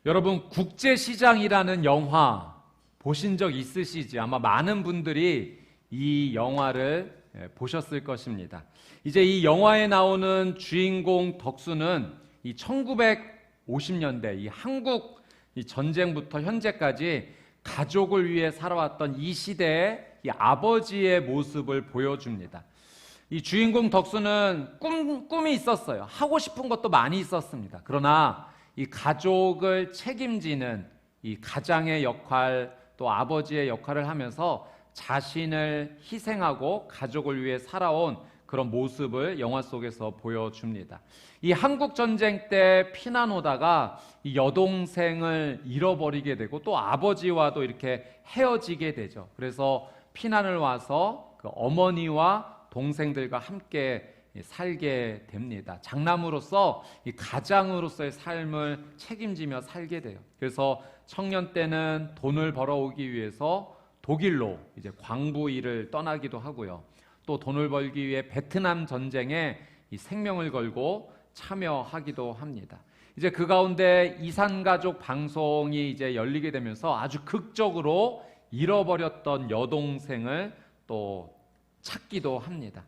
여러분, 국제시장이라는 영화 보신 적 있으시지? 아마 많은 분들이 이 영화를 보셨을 것입니다. 이제 이 영화에 나오는 주인공 덕수는 이 1950년대 이 한국 이 전쟁부터 현재까지 가족을 위해 살아왔던 이 시대의 이 아버지의 모습을 보여줍니다. 이 주인공 덕수는 꿈이 있었어요. 하고 싶은 것도 많이 있었습니다. 그러나 이 가족을 책임지는 이 가장의 역할, 또 아버지의 역할을 하면서 자신을 희생하고 가족을 위해 살아온 그런 모습을 영화 속에서 보여줍니다. 이 한국 전쟁 때 피난 오다가 이 여동생을 잃어버리게 되고 또 아버지와도 이렇게 헤어지게 되죠. 그래서 피난을 와서 그 어머니와 동생들과 함께 살게 됩니다. 장남으로서 이 가장으로서의 삶을 책임지며 살게 돼요. 그래서 청년 때는 돈을 벌어오기 위해서 독일로 이제 광부 일을 떠나기도 하고요. 또 돈을 벌기 위해 베트남 전쟁에 이 생명을 걸고 참여하기도 합니다. 이제 그 가운데 이산가족 방송이 이제 열리게 되면서 아주 극적으로 잃어버렸던 여동생을 또 찾기도 합니다.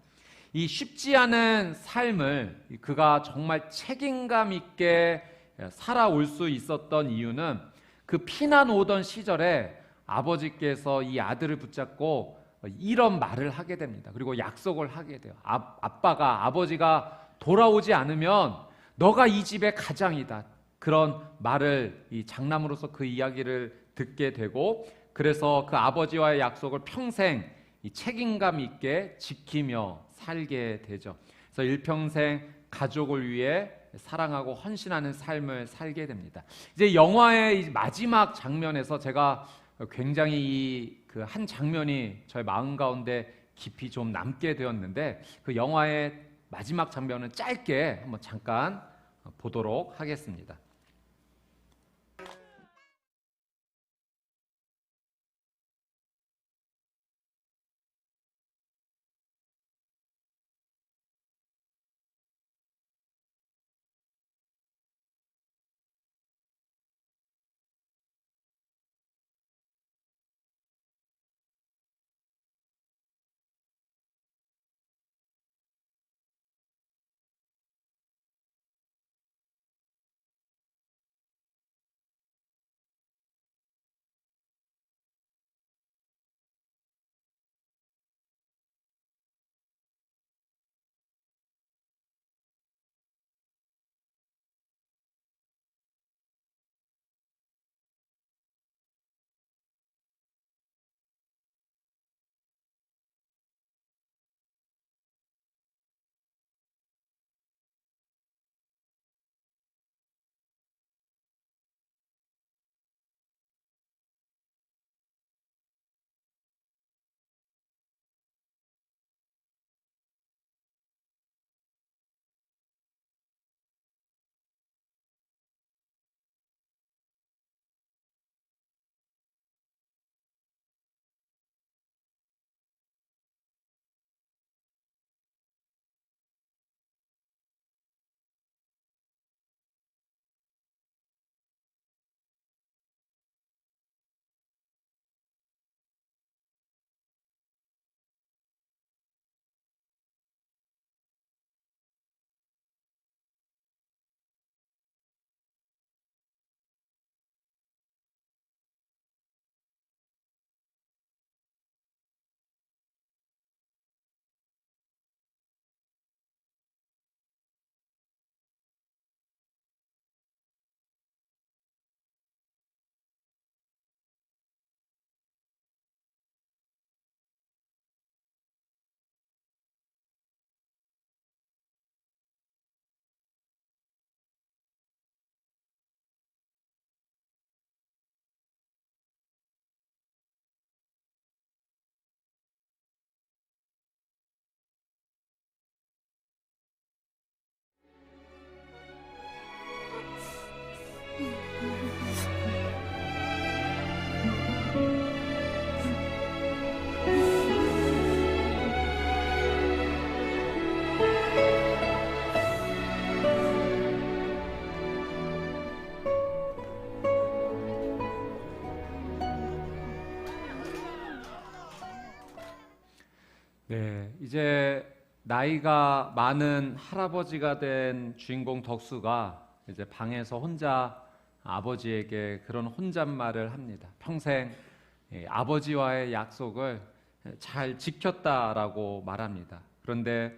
이 쉽지 않은 삶을 그가 정말 책임감 있게 살아올 수 있었던 이유는 그 피난 오던 시절에 아버지께서 이 아들을 붙잡고 이런 말을 하게 됩니다. 그리고 약속을 하게 돼요. 아버지가 돌아오지 않으면 너가 이 집의 가장이다. 그런 말을 이 장남으로서 그 이야기를 듣게 되고, 그래서 그 아버지와의 약속을 평생 이 책임감 있게 지키며 살게 되죠. 그래서 일평생 가족을 위해 사랑하고 헌신하는 삶을 살게 됩니다. 이제 영화의 마지막 장면에서 제가 굉장히 그 한 장면이 저의 마음 가운데 깊이 좀 남게 되었는데, 그 영화의 마지막 장면은 짧게 한번 잠깐 보도록 하겠습니다. 이제 나이가 많은 할아버지가 된 주인공 덕수가 이제 방에서 혼자 아버지에게 그런 혼잣말을 합니다. 평생 아버지와의 약속을 잘 지켰다라고 말합니다. 그런데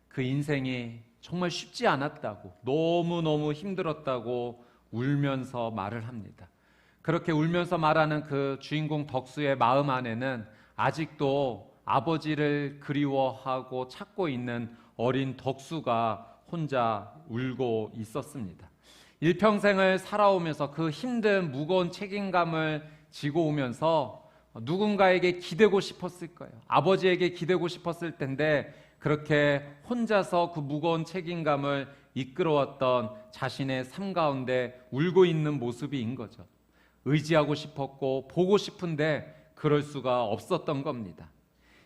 그 인생이 정말 쉽지 않았다고, 너무너무 힘들었다고 울면서 말을 합니다. 그렇게 울면서 말하는 그 주인공 덕수의 마음 안에는 아직도 아버지를 그리워하고 찾고 있는 어린 덕수가 혼자 울고 있었습니다. 일평생을 살아오면서 그 힘든 무거운 책임감을 지고 오면서 누군가에게 기대고 싶었을 거예요. 아버지에게 기대고 싶었을 텐데 그렇게 혼자서 그 무거운 책임감을 이끌어왔던 자신의 삶 가운데 울고 있는 모습인 거죠. 의지하고 싶었고 보고 싶은데 그럴 수가 없었던 겁니다.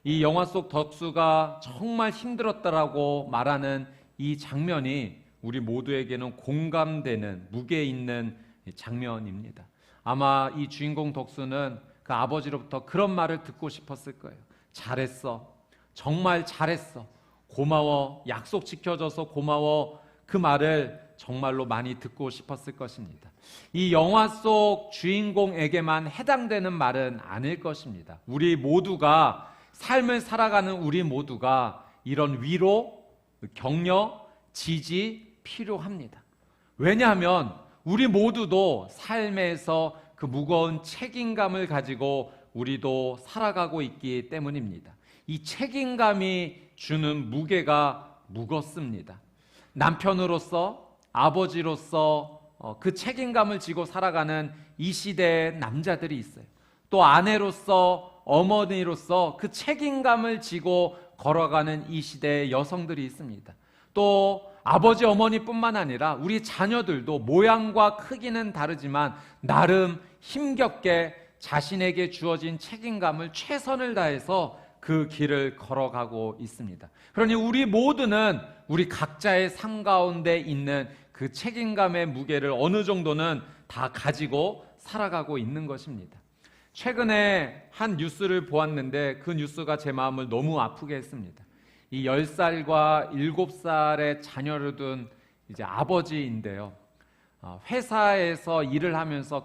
이 영화 속 덕수가 정말 힘들었다라고 말하는 이 장면이 우리 모두에게는 공감되는 무게 있는 장면입니다. 아마 이 주인공 덕수는 그 아버지로부터 그런 말을 듣고 싶었을 거예요. 잘했어. 정말 잘했어. 고마워. 약속 지켜줘서 고마워. 그 말을 정말로 많이 듣고 싶었을 것입니다. 이 영화 속 주인공에게만 해당되는 말은 아닐 것입니다. 우리 모두가 삶을 살아가는 우리 모두가 이런 위로, 격려, 지지 필요합니다. 왜냐하면 우리 모두도 삶에서 그 무거운 책임감을 가지고 우리도 살아가고 있기 때문입니다. 이 책임감이 주는 무게가 무겁습니다. 남편으로서, 아버지로서 그 책임감을 지고 살아가는 이 시대의 남자들이 있어요. 또 아내로서, 어머니로서 그 책임감을 지고 걸어가는 이 시대의 여성들이 있습니다. 또 아버지, 어머니뿐만 아니라 우리 자녀들도 모양과 크기는 다르지만 나름 힘겹게 자신에게 주어진 책임감을 최선을 다해서 그 길을 걸어가고 있습니다. 그러니 우리 모두는 우리 각자의 삶 가운데 있는 그 책임감의 무게를 어느 정도는 다 가지고 살아가고 있는 것입니다. 최근에 한 뉴스를 보았는데 그 뉴스가 제 마음을 너무 아프게 했습니다. 이 10살과 7살의 자녀를 둔 이제 아버지인데요. 회사에서 일을 하면서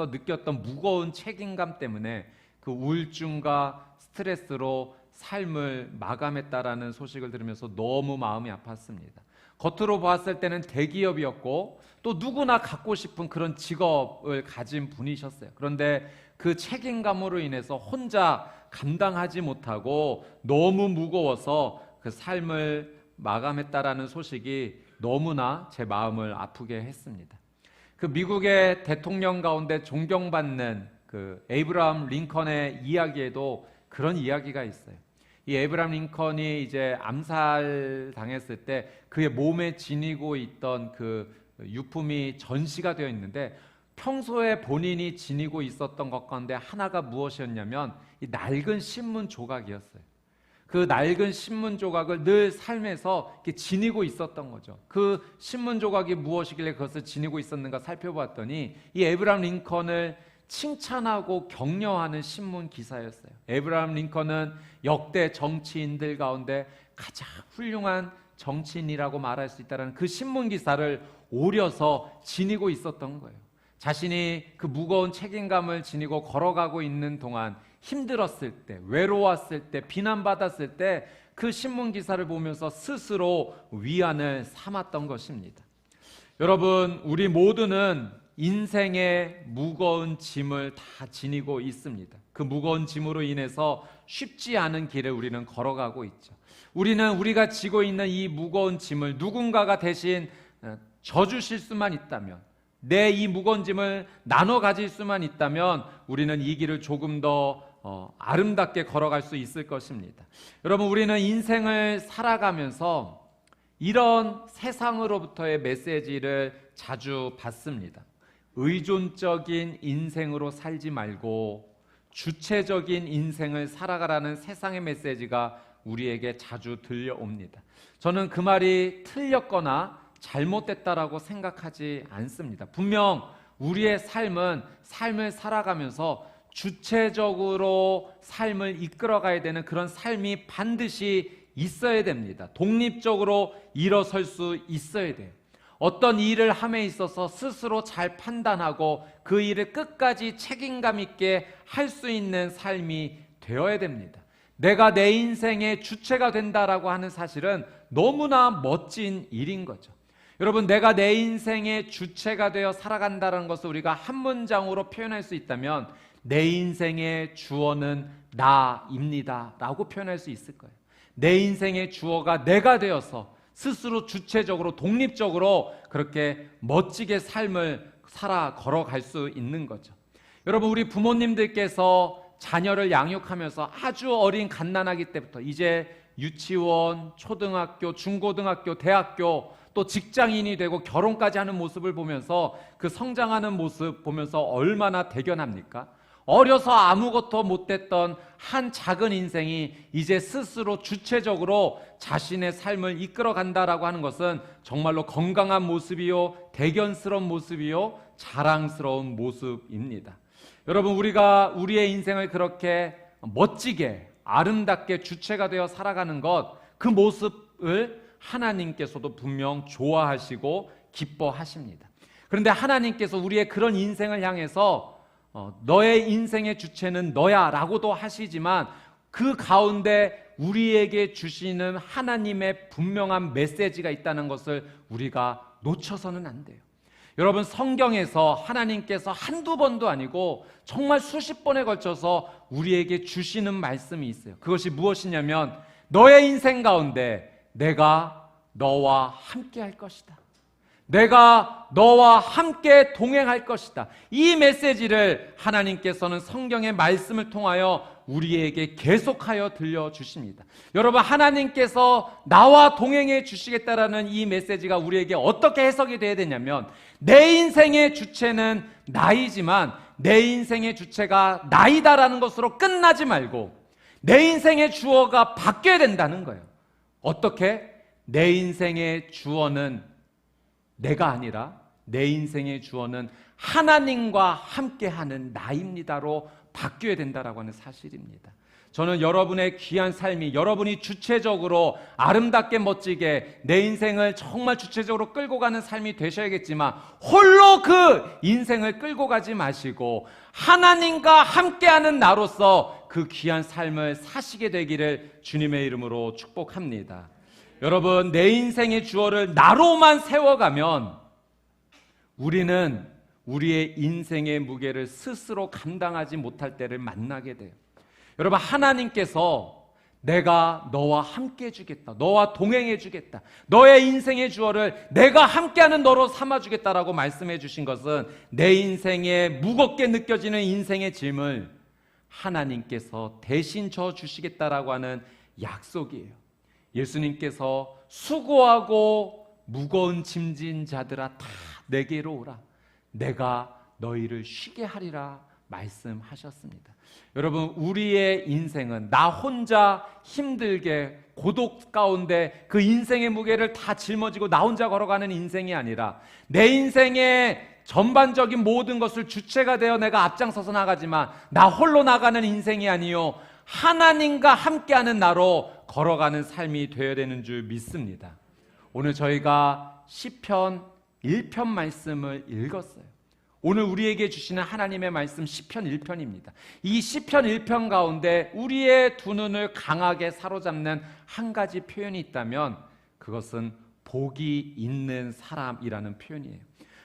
느꼈던 무거운 책임감 때문에 그 우울증과 스트레스로 삶을 마감했다라는 소식을 들으면서 너무 마음이 아팠습니다. 겉으로 봤을 때는 대기업이었고 또 누구나 갖고 싶은 그런 직업을 가진 분이셨어요. 그런데 그 책임감으로 인해서 혼자 감당하지 못하고 너무 무거워서 그 삶을 마감했다라는 소식이 너무나 제 마음을 아프게 했습니다. 그 미국의 대통령 가운데 존경받는 그 에이브라함 링컨의 이야기에도 그런 이야기가 있어요. 이 에이브라함 링컨이 이제 암살 당했을 때 그의 몸에 지니고 있던 그 유품이 전시가 되어 있는데 평소에 본인이 지니고 있었던 것 가운데 하나가 무엇이었냐면 이 낡은 신문 조각이었어요. 그 낡은 신문 조각을 늘 삶에서 이렇게 지니고 있었던 거죠. 그 신문 조각이 무엇이길래 그것을 지니고 있었는가 살펴봤더니 이 에이브라함 링컨을 칭찬하고 격려하는 신문 기사였어요. 에이브라함 링컨은 역대 정치인들 가운데 가장 훌륭한 정치인이라고 말할 수 있다는 그 신문 기사를 오려서 지니고 있었던 거예요. 자신이 그 무거운 책임감을 지니고 걸어가고 있는 동안 힘들었을 때, 외로웠을 때, 비난받았을 때 그 신문 기사를 보면서 스스로 위안을 삼았던 것입니다. 여러분, 우리 모두는 인생의 무거운 짐을 다 지니고 있습니다. 그 무거운 짐으로 인해서 쉽지 않은 길을 우리는 걸어가고 있죠. 우리는 우리가 지고 있는 이 무거운 짐을 누군가가 대신 져주실 수만 있다면, 내 이 무거운 짐을 나눠 가질 수만 있다면 우리는 이 길을 조금 더 아름답게 걸어갈 수 있을 것입니다. 여러분, 우리는 인생을 살아가면서 이런 세상으로부터의 메시지를 자주 받습니다. 의존적인 인생으로 살지 말고 주체적인 인생을 살아가라는 세상의 메시지가 우리에게 자주 들려옵니다. 저는 그 말이 틀렸거나 잘못됐다라고 생각하지 않습니다. 분명 우리의 삶은 삶을 살아가면서 주체적으로 삶을 이끌어가야 되는 그런 삶이 반드시 있어야 됩니다. 독립적으로 일어설 수 있어야 돼요. 어떤 일을 함에 있어서 스스로 잘 판단하고 그 일을 끝까지 책임감 있게 할 수 있는 삶이 되어야 됩니다. 내가 내 인생의 주체가 된다라고 하는 사실은 너무나 멋진 일인 거죠. 여러분, 내가 내 인생의 주체가 되어 살아간다는 것을 우리가 한 문장으로 표현할 수 있다면 내 인생의 주어는 나입니다 라고 표현할 수 있을 거예요. 내 인생의 주어가 내가 되어서 스스로 주체적으로 독립적으로 그렇게 멋지게 삶을 걸어갈 수 있는 거죠. 여러분, 우리 부모님들께서 자녀를 양육하면서 아주 어린 갓난아기 때부터 이제 유치원, 초등학교, 중고등학교, 대학교 또 직장인이 되고 결혼까지 하는 모습을 보면서 그 성장하는 모습 보면서 얼마나 대견합니까? 어려서 아무것도 못했던 한 작은 인생이 이제 스스로 주체적으로 자신의 삶을 이끌어간다라고 하는 것은 정말로 건강한 모습이요, 대견스러운 모습이요, 자랑스러운 모습입니다. 여러분, 우리가 우리의 인생을 그렇게 멋지게 아름답게 주체가 되어 살아가는 것, 그 모습을 하나님께서도 분명 좋아하시고 기뻐하십니다. 그런데 하나님께서 우리의 그런 인생을 향해서 너의 인생의 주체는 너야 라고도 하시지만 그 가운데 우리에게 주시는 하나님의 분명한 메시지가 있다는 것을 우리가 놓쳐서는 안 돼요. 여러분, 성경에서 하나님께서 한두 번도 아니고 정말 수십 번에 걸쳐서 우리에게 주시는 말씀이 있어요. 그것이 무엇이냐면 너의 인생 가운데 내가 너와 함께 할 것이다. 내가 너와 함께 동행할 것이다. 이 메시지를 하나님께서는 성경의 말씀을 통하여 우리에게 계속하여 들려주십니다. 여러분, 하나님께서 나와 동행해 주시겠다라는 이 메시지가 우리에게 어떻게 해석이 돼야 되냐면 내 인생의 주체는 나이지만 내 인생의 주체가 나이다라는 것으로 끝나지 말고 내 인생의 주어가 바뀌어야 된다는 거예요. 어떻게? 내 인생의 주어는 내가 아니라 내 인생의 주어는 하나님과 함께하는 나입니다로 바뀌어야 된다라고 하는 사실입니다. 저는 여러분의 귀한 삶이 여러분이 주체적으로 아름답게 멋지게 내 인생을 정말 주체적으로 끌고 가는 삶이 되셔야겠지만 홀로 그 인생을 끌고 가지 마시고 하나님과 함께하는 나로서 그 귀한 삶을 사시게 되기를 주님의 이름으로 축복합니다. 여러분, 내 인생의 주어를 나로만 세워가면 우리는 우리의 인생의 무게를 스스로 감당하지 못할 때를 만나게 돼요. 여러분, 하나님께서 내가 너와 함께 해주겠다, 너와 동행해 주겠다, 너의 인생의 주어를 내가 함께하는 너로 삼아주겠다라고 말씀해 주신 것은 내 인생에 무겁게 느껴지는 인생의 짐을 하나님께서 대신 져주시겠다라고 하는 약속이에요. 예수님께서 수고하고 무거운 짐진 자들아 다 내게로 오라, 내가 너희를 쉬게 하리라 말씀하셨습니다. 여러분, 우리의 인생은 나 혼자 힘들게 고독 가운데 그 인생의 무게를 다 짊어지고 나 혼자 걸어가는 인생이 아니라 내 인생의 전반적인 모든 것을 주체가 되어 내가 앞장서서 나가지만 나 홀로 나가는 인생이 아니요 하나님과 함께하는 나로 걸어가는 삶이 되어야 되는 줄 믿습니다. 오늘 저희가 시편 1편 말씀을 읽었어요. 오늘 우리에게 주시는 하나님의 말씀 시편 1편입니다. 이 시편 1편 가운데 우리의 두 눈을 강하게 사로잡는 한 가지 표현이 있다면 그것은 복이 있는 사람이라는 표현이에요.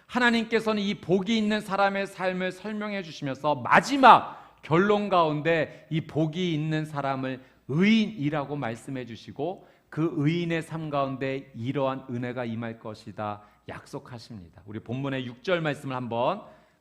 하나님께서는 이 복이 있는 사람의 삶을 설명해 주시면서 마지막 결론 가운데 이 복이 있는 사람을 의인이라고 말씀해 주시고 그 의인의 삶 가운데 이러한 은혜가 임할 것이다 약속하십니다. 우리 본문의 6절 말씀을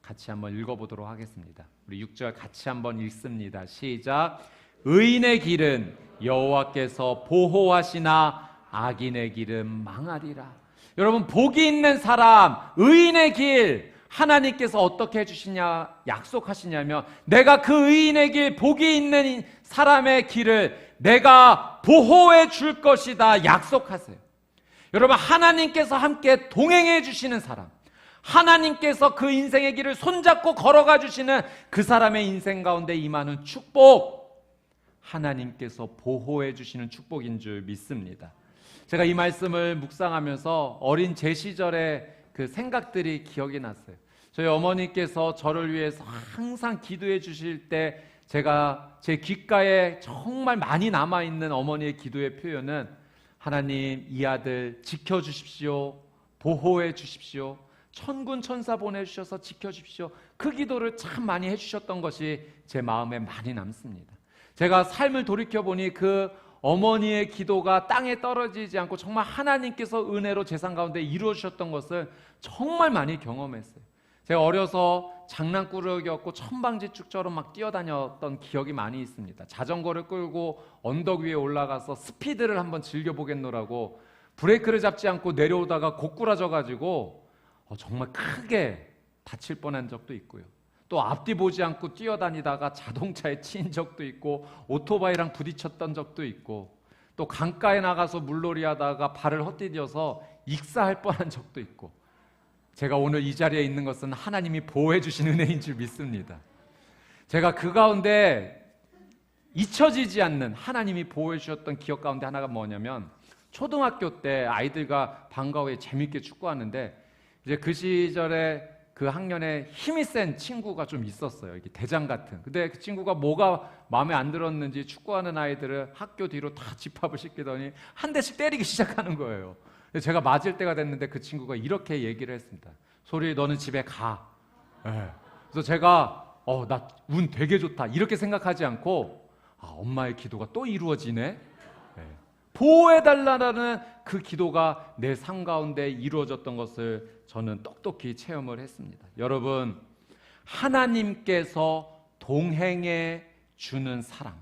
같이 한번 읽어보도록 하겠습니다. 우리 6절 같이 한번 읽습니다. 시작. 의인의 길은 여호와께서 보호하시나 악인의 길은 망하리라. 여러분, 복이 있는 사람, 의인의 길, 하나님께서 어떻게 해주시냐 약속하시냐면 내가 그 의인의 길, 복이 있는 사람의 길을 내가 보호해 줄 것이다 약속하세요. 여러분, 하나님께서 함께 동행해 주시는 사람, 하나님께서 그 인생의 길을 손잡고 걸어가 주시는 그 사람의 인생 가운데 임하는 축복, 하나님께서 보호해 주시는 축복인 줄 믿습니다. 제가 이 말씀을 묵상하면서 어린 제 시절의 그 생각들이 기억이 났어요. 저희 어머니께서 저를 위해서 항상 기도해 주실 때 제가 제 귓가에 정말 많이 남아있는 어머니의 기도의 표현은 하나님, 이 아들 지켜주십시오, 보호해 주십시오, 천군 천사 보내주셔서 지켜주십시오. 그 기도를 참 많이 해주셨던 것이 제 마음에 많이 남습니다. 제가 삶을 돌이켜보니 그 어머니의 기도가 땅에 떨어지지 않고 정말 하나님께서 은혜로 제 삶 가운데 이루어주셨던 것을 정말 많이 경험했어요. 제가 어려서 장난꾸러기였고 천방지축처럼 막 뛰어다녔던 기억이 많이 있습니다. 자전거를 끌고 언덕 위에 올라가서 스피드를 한번 즐겨보겠노라고 브레이크를 잡지 않고 내려오다가 고꾸라져가지고 정말 크게 다칠 뻔한 적도 있고요. 또 앞뒤 보지 않고 뛰어다니다가 자동차에 치인 적도 있고 오토바이랑 부딪혔던 적도 있고 또 강가에 나가서 물놀이 하다가 발을 헛디뎌서 익사할 뻔한 적도 있고 제가 오늘 이 자리에 있는 것은 하나님이 보호해 주신 은혜인 줄 믿습니다. 제가 그 가운데 잊혀지지 않는 하나님이 보호해 주셨던 기억 가운데 하나가 뭐냐면 초등학교 때 아이들과 방과 후에 재밌게 축구하는데 이제 그 시절에 그 학년에 힘이 센 친구가 좀 있었어요. 이게 대장 같은. 근데 그 친구가 뭐가 마음에 안 들었는지 축구하는 아이들을 학교 뒤로 다 집합을 시키더니 한 대씩 때리기 시작하는 거예요. 제가 맞을 때가 됐는데 그 친구가 이렇게 얘기를 했습니다. 소리, 너는 집에 가. 네. 그래서 제가 나 운 되게 좋다 이렇게 생각하지 않고 엄마의 기도가 또 이루어지네. 네. 보호해달라는 그 기도가 내 삶 가운데 이루어졌던 것을 저는 똑똑히 체험을 했습니다. 여러분, 하나님께서 동행해 주는 사랑,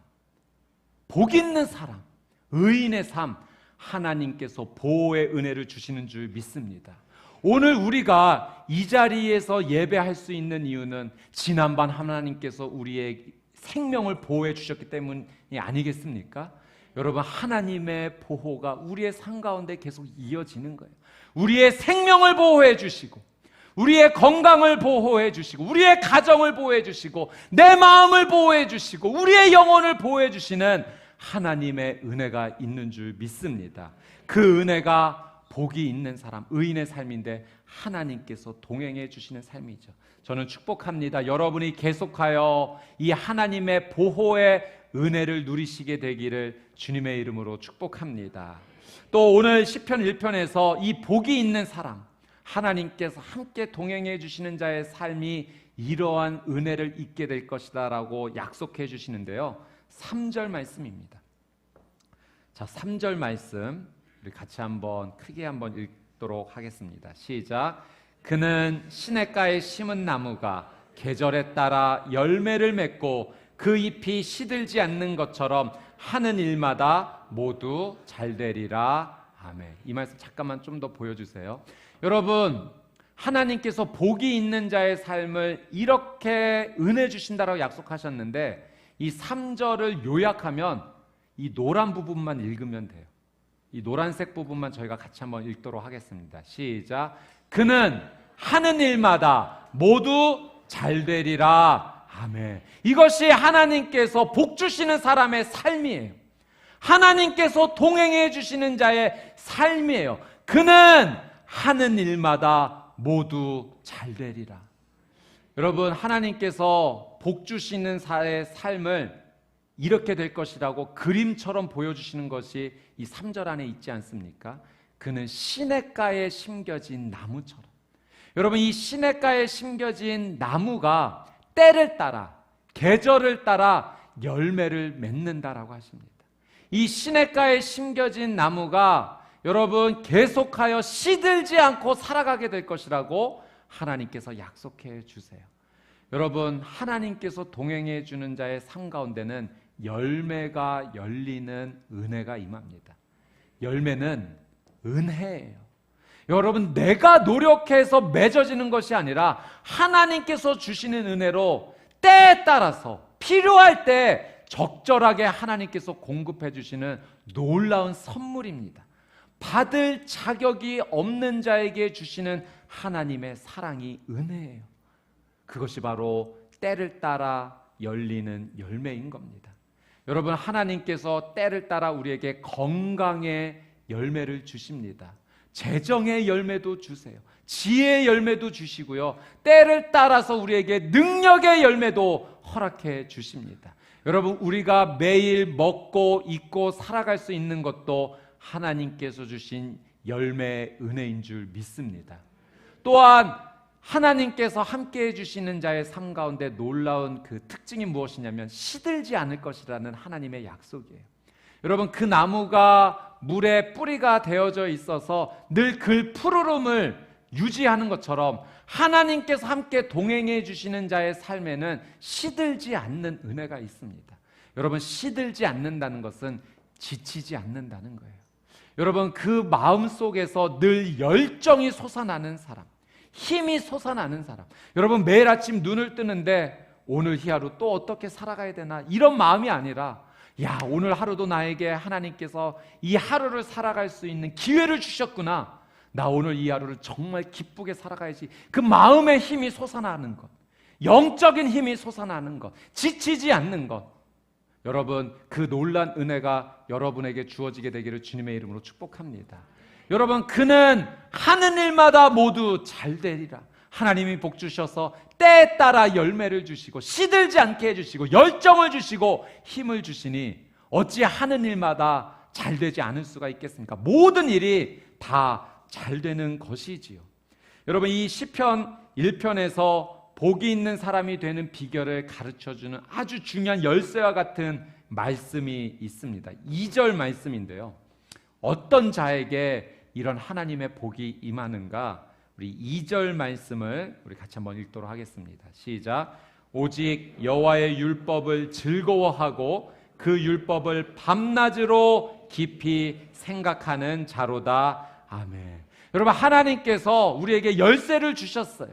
복 있는 사랑, 의인의 삶, 하나님께서 보호의 은혜를 주시는 줄 믿습니다. 오늘 우리가 이 자리에서 예배할 수 있는 이유는 지난번 하나님께서 우리의 생명을 보호해 주셨기 때문이 아니겠습니까? 여러분, 하나님의 보호가 우리의 삶 가운데 계속 이어지는 거예요. 우리의 생명을 보호해 주시고 우리의 건강을 보호해 주시고 우리의 가정을 보호해 주시고 내 마음을 보호해 주시고 우리의 영혼을 보호해 주시는 하나님의 은혜가 있는 줄 믿습니다. 그 은혜가 복이 있는 사람, 의인의 삶인데 하나님께서 동행해 주시는 삶이죠. 저는 축복합니다. 여러분이 계속하여 이 하나님의 보호의 은혜를 누리시게 되기를 주님의 이름으로 축복합니다. 또 오늘 시편 1편에서 이 복이 있는 사람, 하나님께서 함께 동행해 주시는 자의 삶이 이러한 은혜를 잊게 될 것이다 라고 약속해 주시는데요. 3절 말씀입니다. 자, 3절 말씀 우리 같이 한번 크게 한번 읽도록 하겠습니다. 시작. 그는 시냇가에 심은 나무가 계절에 따라 열매를 맺고 그 잎이 시들지 않는 것처럼 하는 일마다 모두 잘 되리라. 아멘. 이 말씀 잠깐만 좀 더 보여주세요. 여러분, 하나님께서 복이 있는 자의 삶을 이렇게 은혜 주신다라고 약속하셨는데 이 3절을 요약하면 이 노란 부분만 읽으면 돼요. 이 노란색 부분만 저희가 같이 한번 읽도록 하겠습니다. 시작. 그는 하는 일마다 모두 잘 되리라. 아멘. 이것이 하나님께서 복 주시는 사람의 삶이에요. 하나님께서 동행해 주시는 자의 삶이에요. 그는 하는 일마다 모두 잘 되리라. 여러분, 하나님께서 복 주시는 자의 삶을 이렇게 될 것이라고 그림처럼 보여주시는 것이 이 3절 안에 있지 않습니까? 그는 시냇가에 심겨진 나무처럼. 여러분, 이 시냇가에 심겨진 나무가 때를 따라 계절을 따라 열매를 맺는다라고 하십니다. 이 시냇가에 심겨진 나무가 여러분 계속하여 시들지 않고 살아가게 될 것이라고 하나님께서 약속해 주세요. 여러분, 하나님께서 동행해 주는 자의 삶 가운데는 열매가 열리는 은혜가 임합니다. 열매는 은혜예요. 여러분, 내가 노력해서 맺어지는 것이 아니라 하나님께서 주시는 은혜로 때에 따라서 필요할 때 적절하게 하나님께서 공급해 주시는 놀라운 선물입니다. 받을 자격이 없는 자에게 주시는 하나님의 사랑이 은혜예요. 그것이 바로 때를 따라 열리는 열매인 겁니다. 여러분, 하나님께서 때를 따라 우리에게 건강의 열매를 주십니다. 재정의 열매도 주세요. 지혜의 열매도 주시고요. 때를 따라서 우리에게 능력의 열매도 허락해 주십니다. 여러분, 우리가 매일 먹고 입고 살아갈 수 있는 것도 하나님께서 주신 열매의 은혜인 줄 믿습니다. 또한 하나님께서 함께해 주시는 자의 삶 가운데 놀라운 그 특징이 무엇이냐면 시들지 않을 것이라는 하나님의 약속이에요. 여러분, 그 나무가 물에 뿌리가 되어져 있어서 늘 그 푸르름을 유지하는 것처럼 하나님께서 함께 동행해 주시는 자의 삶에는 시들지 않는 은혜가 있습니다. 여러분, 시들지 않는다는 것은 지치지 않는다는 거예요. 여러분, 그 마음 속에서 늘 열정이 솟아나는 사람, 힘이 솟아나는 사람, 여러분, 매일 아침 눈을 뜨는데 오늘 이 하루 또 어떻게 살아가야 되나 이런 마음이 아니라 야, 오늘 하루도 나에게 하나님께서 이 하루를 살아갈 수 있는 기회를 주셨구나. 나 오늘 이 하루를 정말 기쁘게 살아가야지. 그 마음의 힘이 솟아나는 것, 영적인 힘이 솟아나는 것, 지치지 않는 것, 여러분, 그 놀란 은혜가 여러분에게 주어지게 되기를 주님의 이름으로 축복합니다. 여러분, 그는 하는 일마다 모두 잘 되리라. 하나님이 복 주셔서 때에 따라 열매를 주시고 시들지 않게 해주시고 열정을 주시고 힘을 주시니 어찌 하는 일마다 잘 되지 않을 수가 있겠습니까? 모든 일이 다 잘 되는 것이지요. 여러분, 이 시편 1편에서 복이 있는 사람이 되는 비결을 가르쳐주는 아주 중요한 열쇠와 같은 말씀이 있습니다. 2절 말씀인데요, 어떤 자에게 이런 하나님의 복이 임하는가? 우리 2절 말씀을 우리 같이 한번 읽도록 하겠습니다. 시작. 오직 여호와의 율법을 즐거워하고 그 율법을 밤낮으로 깊이 생각하는 자로다. 아멘. 여러분, 하나님께서 우리에게 열쇠를 주셨어요.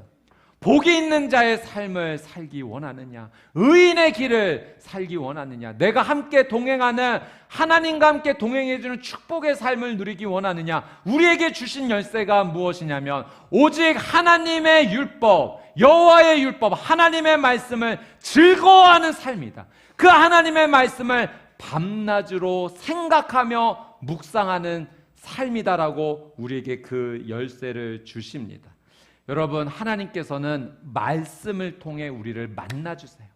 복이 있는 자의 삶을 살기 원하느냐? 의인의 길을 살기 원하느냐? 내가 함께 동행하는, 하나님과 함께 동행해주는 축복의 삶을 누리기 원하느냐? 우리에게 주신 열쇠가 무엇이냐면 오직 하나님의 율법, 여호와의 율법, 하나님의 말씀을 즐거워하는 삶이다. 그 하나님의 말씀을 밤낮으로 생각하며 묵상하는 삶이다라고 우리에게 그 열쇠를 주십니다. 여러분, 하나님께서는 말씀을 통해 우리를 만나주세요.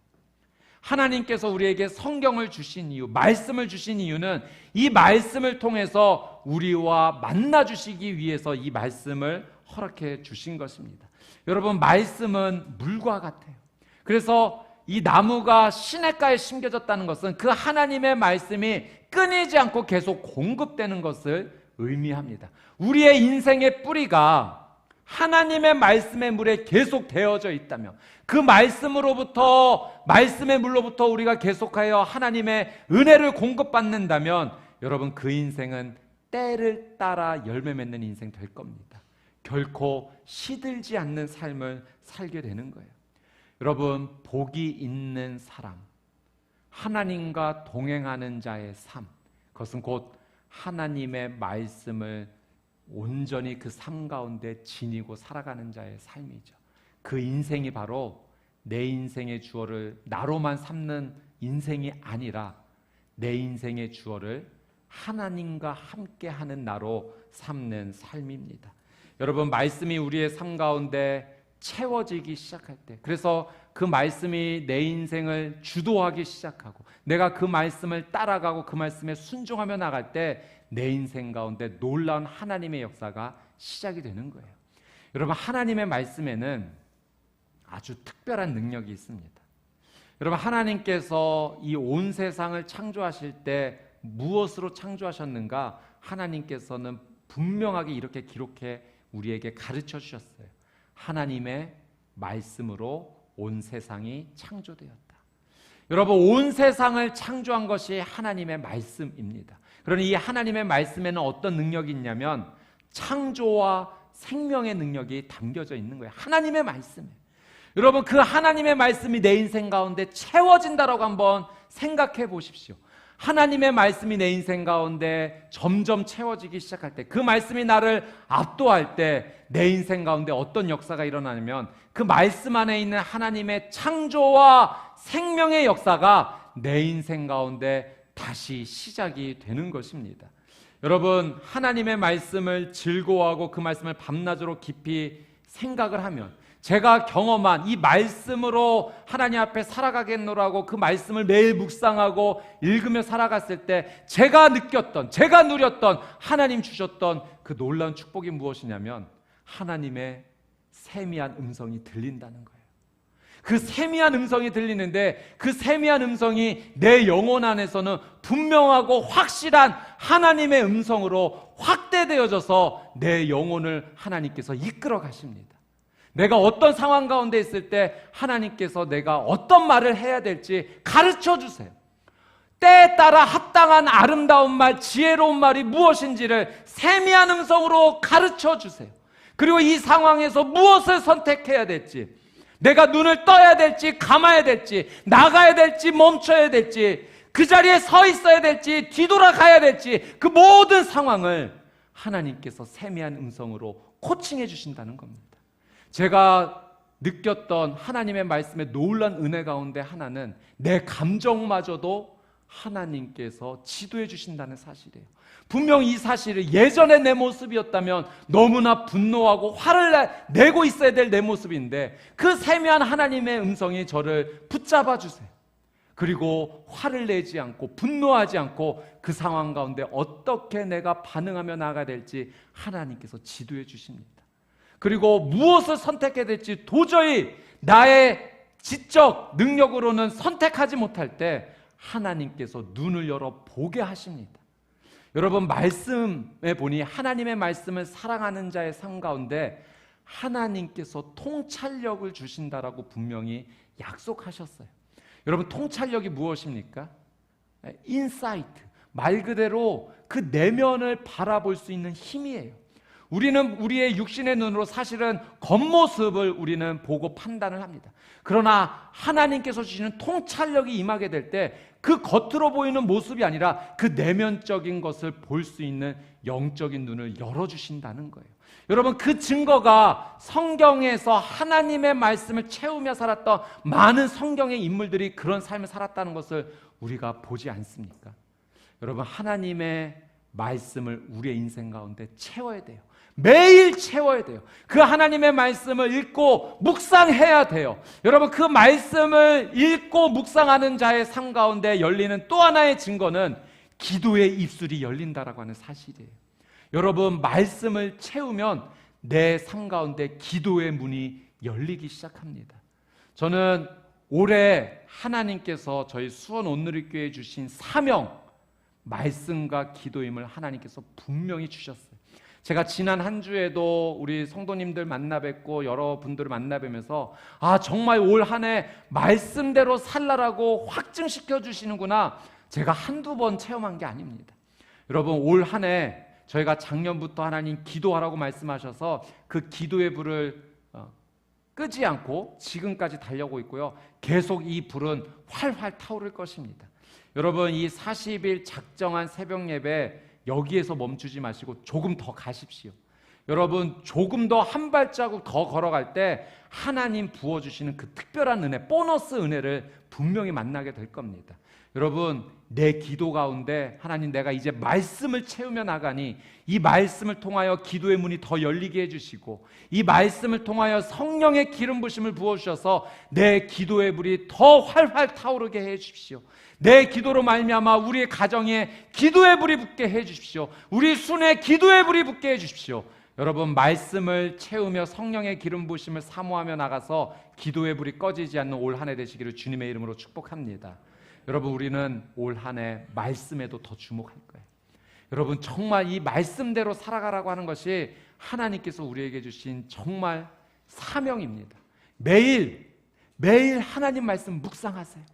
하나님께서 우리에게 성경을 주신 이유, 말씀을 주신 이유는 이 말씀을 통해서 우리와 만나주시기 위해서 이 말씀을 허락해 주신 것입니다. 여러분, 말씀은 물과 같아요. 그래서 이 나무가 시냇가에 심겨졌다는 것은 그 하나님의 말씀이 끊이지 않고 계속 공급되는 것을 의미합니다. 우리의 인생의 뿌리가 하나님의 말씀의 물에 계속 되어져 있다면, 그 말씀으로부터, 말씀의 물로부터 우리가 계속하여 하나님의 은혜를 공급받는다면 여러분, 그 인생은 때를 따라 열매 맺는 인생 될 겁니다. 결코 시들지 않는 삶을 살게 되는 거예요. 여러분, 복이 있는 사람, 하나님과 동행하는 자의 삶, 그것은 곧 하나님의 말씀을 온전히 그 삶 가운데 지니고 살아가는 자의 삶이죠. 그 인생이 바로 내 인생의 주어를 나로만 삼는 인생이 아니라 내 인생의 주어를 하나님과 함께하는 나로 삼는 삶입니다. 여러분, 말씀이 우리의 삶 가운데 채워지기 시작할 때, 그래서 그 말씀이 내 인생을 주도하기 시작하고 내가 그 말씀을 따라가고 그 말씀에 순종하며 나갈 때 내 인생 가운데 놀라운 하나님의 역사가 시작이 되는 거예요. 여러분, 하나님의 말씀에는 아주 특별한 능력이 있습니다. 여러분, 하나님께서 이 온 세상을 창조하실 때 무엇으로 창조하셨는가? 하나님께서는 분명하게 이렇게 기록해 우리에게 가르쳐 주셨어요. 하나님의 말씀으로 온 세상이 창조되었다. 여러분, 온 세상을 창조한 것이 하나님의 말씀입니다. 그러니 이 하나님의 말씀에는 어떤 능력이 있냐면 창조와 생명의 능력이 담겨져 있는 거예요. 하나님의 말씀에. 여러분, 그 하나님의 말씀이 내 인생 가운데 채워진다라고 한번 생각해 보십시오. 하나님의 말씀이 내 인생 가운데 점점 채워지기 시작할 때, 그 말씀이 나를 압도할 때 내 인생 가운데 어떤 역사가 일어나냐면 그 말씀 안에 있는 하나님의 창조와 생명의 역사가 내 인생 가운데 다시 시작이 되는 것입니다. 여러분, 하나님의 말씀을 즐거워하고 그 말씀을 밤낮으로 깊이 생각을 하면, 제가 경험한 이 말씀으로 하나님 앞에 살아가겠노라고 그 말씀을 매일 묵상하고 읽으며 살아갔을 때 제가 느꼈던, 제가 누렸던 하나님 주셨던 그 놀라운 축복이 무엇이냐면 하나님의 세미한 음성이 들린다는 거예요. 그 세미한 음성이 들리는데 그 세미한 음성이 내 영혼 안에서는 분명하고 확실한 하나님의 음성으로 확대되어져서 내 영혼을 하나님께서 이끌어 가십니다. 내가 어떤 상황 가운데 있을 때 하나님께서 내가 어떤 말을 해야 될지 가르쳐 주세요. 때에 따라 합당한 아름다운 말, 지혜로운 말이 무엇인지를 세미한 음성으로 가르쳐 주세요. 그리고 이 상황에서 무엇을 선택해야 될지, 내가 눈을 떠야 될지 감아야 될지, 나가야 될지 멈춰야 될지, 그 자리에 서 있어야 될지 뒤돌아가야 될지, 그 모든 상황을 하나님께서 세미한 음성으로 코칭해 주신다는 겁니다. 제가 느꼈던 하나님의 말씀의 놀라운 은혜 가운데 하나는 내 감정마저도 하나님께서 지도해 주신다는 사실이에요. 분명 이 사실을 예전에 내 모습이었다면 너무나 분노하고 화를 내고 있어야 될 내 모습인데 그 세미한 하나님의 음성이 저를 붙잡아 주세요. 그리고 화를 내지 않고 분노하지 않고 그 상황 가운데 어떻게 내가 반응하며 나아가야 될지 하나님께서 지도해 주십니다. 그리고 무엇을 선택해야 될지 도저히 나의 지적 능력으로는 선택하지 못할 때 하나님께서 눈을 열어 보게 하십니다. 여러분, 말씀에 보니 하나님의 말씀을 사랑하는 자의 삶 가운데 하나님께서 통찰력을 주신다라고 분명히 약속하셨어요. 여러분, 통찰력이 무엇입니까? 인사이트, 말 그대로 그 내면을 바라볼 수 있는 힘이에요. 우리는 우리의 육신의 눈으로 사실은 겉모습을 우리는 보고 판단을 합니다. 그러나 하나님께서 주시는 통찰력이 임하게 될 때 그 겉으로 보이는 모습이 아니라 그 내면적인 것을 볼 수 있는 영적인 눈을 열어주신다는 거예요. 여러분, 그 증거가 성경에서 하나님의 말씀을 채우며 살았던 많은 성경의 인물들이 그런 삶을 살았다는 것을 우리가 보지 않습니까? 여러분, 하나님의 말씀을 우리의 인생 가운데 채워야 돼요. 매일 채워야 돼요. 그 하나님의 말씀을 읽고 묵상해야 돼요. 여러분, 그 말씀을 읽고 묵상하는 자의 삶 가운데 열리는 또 하나의 증거는 기도의 입술이 열린다라고 하는 사실이에요. 여러분, 말씀을 채우면 내 삶 가운데 기도의 문이 열리기 시작합니다. 저는 올해 하나님께서 저희 수원 온누리교회에 주신 사명, 말씀과 기도임을 하나님께서 분명히 주셨어요. 제가 지난 한 주에도 우리 성도님들 만나 뵙고 여러분들을 만나 뵈면서 정말 올 한 해 말씀대로 살라라고 확증시켜 주시는구나, 제가 한두 번 체험한 게 아닙니다. 여러분, 올 한 해 저희가 작년부터 하나님 기도하라고 말씀하셔서 그 기도의 불을 끄지 않고 지금까지 달려오고 있고요. 계속 이 불은 활활 타오를 것입니다. 여러분, 이 40일 작정한 새벽 예배 여기에서 멈추지 마시고 조금 더 가십시오. 여러분, 조금 더 한 발자국 더 걸어갈 때 하나님 부어주시는 그 특별한 은혜, 보너스 은혜를 분명히 만나게 될 겁니다. 여러분, 내 기도 가운데 하나님, 내가 이제 말씀을 채우며 나가니 이 말씀을 통하여 기도의 문이 더 열리게 해주시고 이 말씀을 통하여 성령의 기름 부심을 부어주셔서 내 기도의 불이 더 활활 타오르게 해주십시오. 내 기도로 말미암아 우리의 가정에 기도의 불이 붙게 해주십시오. 우리 순에 기도의 불이 붙게 해주십시오. 여러분, 말씀을 채우며 성령의 기름 부심을 사모하며 나가서 기도의 불이 꺼지지 않는 올 한 해 되시기를 주님의 이름으로 축복합니다. 여러분, 우리는 올 한 해 말씀에도 더 주목할 거예요. 여러분, 정말 이 말씀대로 살아가라고 하는 것이 하나님께서 우리에게 주신 정말 사명입니다. 매일 하나님 말씀 묵상하세요.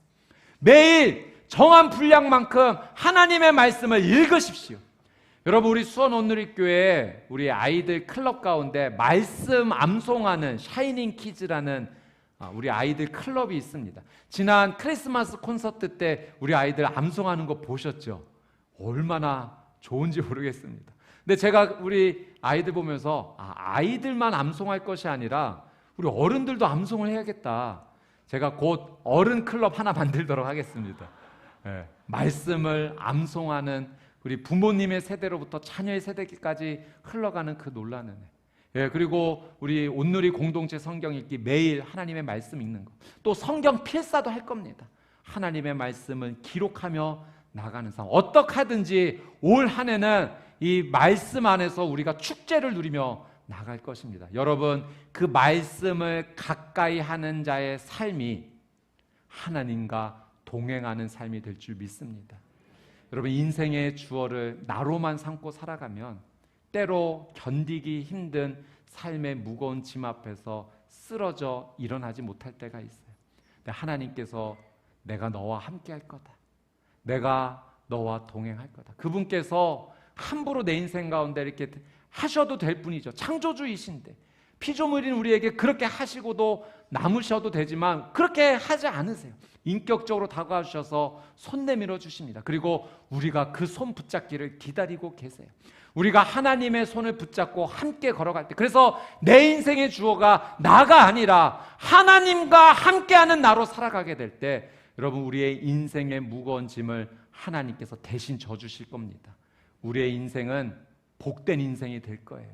매일 정한 분량만큼 하나님의 말씀을 읽으십시오. 여러분, 우리 수원 온누리교회 우리 아이들 클럽 가운데 말씀 암송하는 샤이닝 키즈라는 우리 아이들 클럽이 있습니다. 지난 크리스마스 콘서트 때 우리 아이들 암송하는 거 보셨죠? 얼마나 좋은지 모르겠습니다. 근데 제가 우리 아이들 보면서 아이들만 암송할 것이 아니라 우리 어른들도 암송을 해야겠다. 제가 곧 어른 클럽 하나 만들도록 하겠습니다. 말씀을 암송하는 우리 부모님의 세대로부터 자녀의 세대까지 흘러가는 그 놀라는 그리고 우리 온누리 공동체 성경 읽기, 매일 하나님의 말씀 읽는 거, 또 성경 필사도 할 겁니다. 하나님의 말씀을 기록하며 나가는 삶. 어떻게 하든지 올 한 해는 이 말씀 안에서 우리가 축제를 누리며 나갈 것입니다. 여러분, 그 말씀을 가까이 하는 자의 삶이 하나님과 동행하는 삶이 될 줄 믿습니다. 여러분, 인생의 주어를 나로만 삼고 살아가면 때로 견디기 힘든 삶의 무거운 짐 앞에서 쓰러져 일어나지 못할 때가 있어요. 근데 하나님께서 내가 너와 함께 할 거다. 내가 너와 동행할 거다. 그분께서 함부로 내 인생 가운데 이렇게 하셔도 될 뿐이죠. 창조주이신데 피조물인 우리에게 그렇게 하시고도 남으셔도 되지만 그렇게 하지 않으세요. 인격적으로 다가와 주셔서 손 내밀어 주십니다. 그리고 우리가 그 손 붙잡기를 기다리고 계세요. 우리가 하나님의 손을 붙잡고 함께 걸어갈 때, 그래서 내 인생의 주어가 나가 아니라 하나님과 함께하는 나로 살아가게 될 때, 여러분, 우리의 인생의 무거운 짐을 하나님께서 대신 져주실 겁니다. 우리의 인생은 복된 인생이 될 거예요.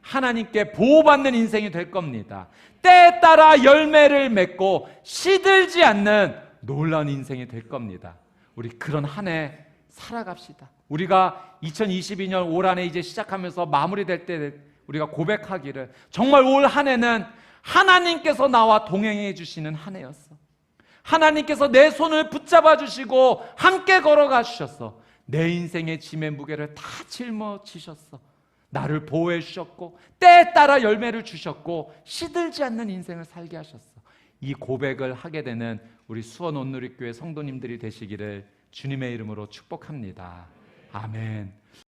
하나님께 보호받는 인생이 될 겁니다. 때에 따라 열매를 맺고 시들지 않는 놀라운 인생이 될 겁니다. 우리 그런 한 해 살아갑시다. 우리가 2022년 올 한 해 이제 시작하면서 마무리될 때 우리가 고백하기를, 정말 올 한 해는 하나님께서 나와 동행해 주시는 한 해였어. 하나님께서 내 손을 붙잡아 주시고 함께 걸어가 주셨어. 내 인생의 짐의 무게를 다 짊어지셨어. 나를 보호해 주셨고 때에 따라 열매를 주셨고 시들지 않는 인생을 살게 하셨어. 이 고백을 하게 되는 우리 수원 온누리교회 성도님들이 되시기를 주님의 이름으로 축복합니다. 아멘.